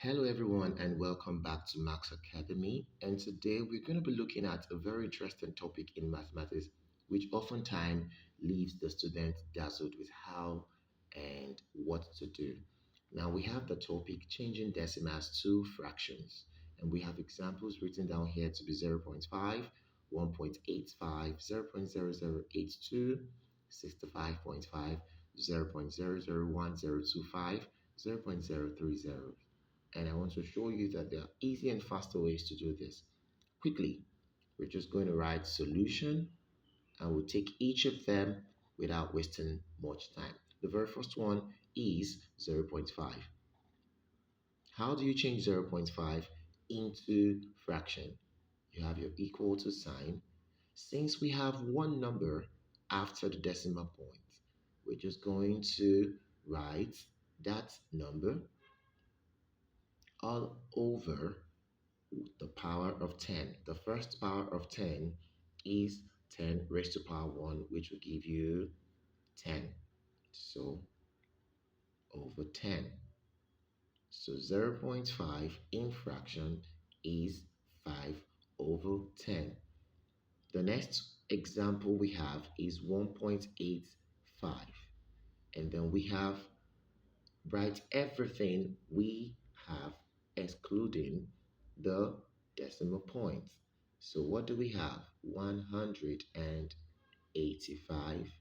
Hello, everyone, and welcome back to Max Academy. And today we're going to be looking at a very interesting topic in mathematics, which oftentimes leaves the student dazzled with how and what to do. Now, we have the topic changing decimals to fractions, and we have examples written down here to be 0.5, 1.85, 0.0082, 65.5, 0.001025, 0.030, and I want to show you that there are easy and faster ways to do this. Quickly, we're just going to write solution and we'll take each of them without wasting much time. The very first one is 0.5. How do you change 0.5 into fraction? You have your equal to sign. Since we have one number after the decimal point, we're just going to write that number all over the power of 10. The first power of 10 is 10 raised to power 1, which will give you 10. So over 10. So 0.5 in fraction is 5 over 10. The next example we have is 1.85. And then we have write everything we have excluding the decimal point. So what do we have? 185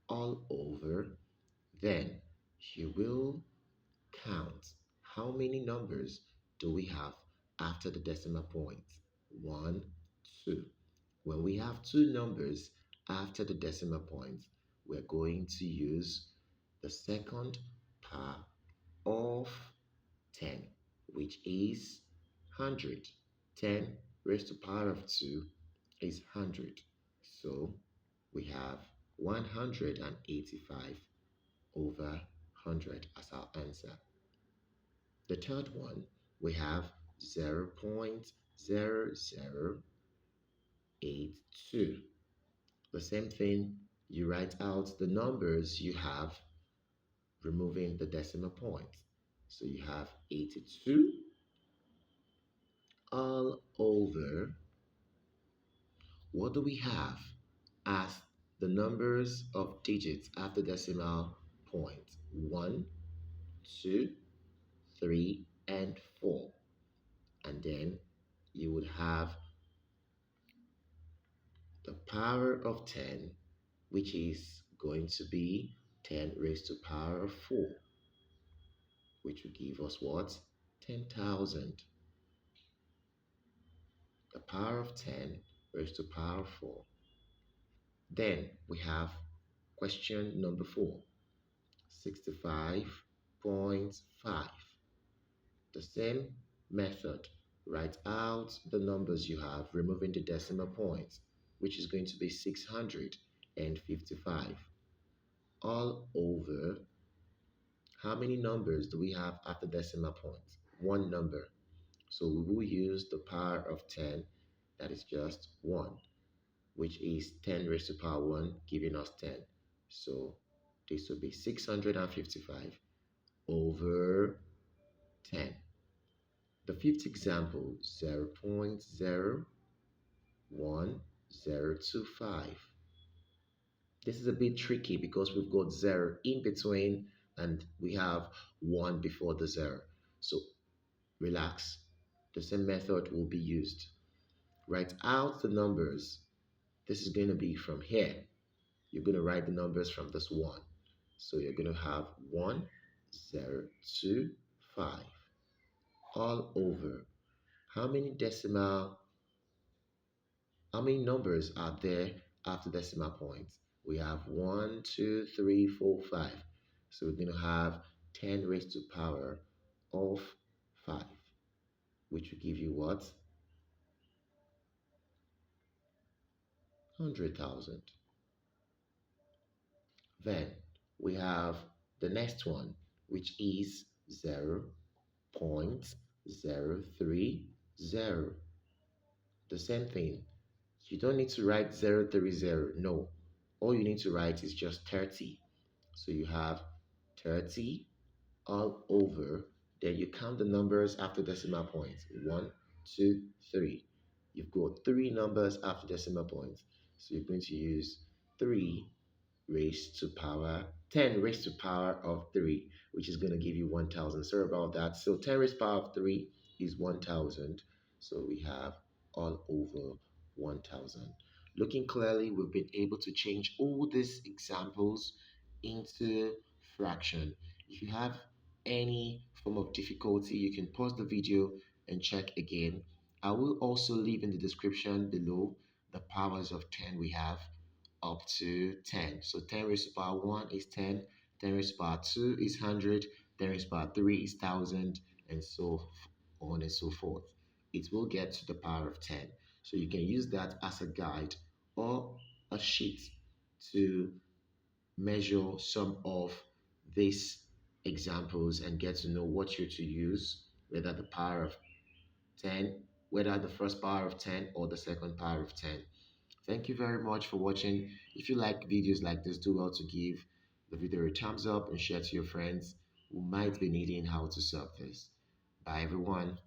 all over. Then you will count how many numbers do we have after the decimal point? 1, 2. When we have two numbers after the decimal point, we're going to use the second power of 10, which is 100. 10 raised to power of 2 is 100. So we have 185 over 100 as our answer. The third one, we have 0.0082. The same thing, you write out the numbers you have removing the decimal point. So you have 82 all over. What do we have as the numbers of digits after decimal point? 1, 2, 3, and 4. And then you would have the power of 10, which is going to be 10 raised to power of 4, which will give us what? 10,000. The power of 10 raised to power of 4. Then we have question number 4, 65.5. The same method. Write out the numbers you have, removing the decimal point, which is going to be 655. All over, how many numbers do we have after decimal point? One number. So we will use the power of 10, that is just 1, which is 10 raised to power 1, giving us 10. So this will be 655 over 10. The fifth example, 0.01025. This is a bit tricky because we've got 0 in between and we have 1 before the 0. So relax. The same method will be used. Write out the numbers. This is going to be from here. You're going to write the numbers from this 1. So you're going to have 1025 all over. How many numbers are there after decimal points? We have 1, 2, 3, 4, 5. So we're going to have 10 raised to power of 5, which will give you what? 100,000. Then we have the next one, which is 0.030. The same thing. You don't need to write 030. No. All you need to write is just 30. So you have 30 all over. Then you count the numbers after decimal points. One, two, three. You've got three numbers after decimal points. So you're going to use 3 raised to power 10 raised to power of 3, which is going to give you 1000. Sorry about that. So 10 raised to power of 3 is 1000. So we have all over 1000. Looking clearly, we've been able to change all these examples into fraction. If you have any form of difficulty, you can pause the video and check again. I will also leave in the description below the powers of 10 we have up to 10. So 10 raised to power 1 is 10, 10 raised to power 2 is 100, 10 raised to power 3 is 1000, and so on and so forth. It will get to the power of 10. So you can use that as a guide or a sheet to measure some of these examples and get to know what you're to use, whether the power of 10, whether the first power of 10 or the second power of 10. Thank you very much for watching. If you like videos like this, do well to give the video a thumbs up and share to your friends who might be needing how to solve this. Bye everyone.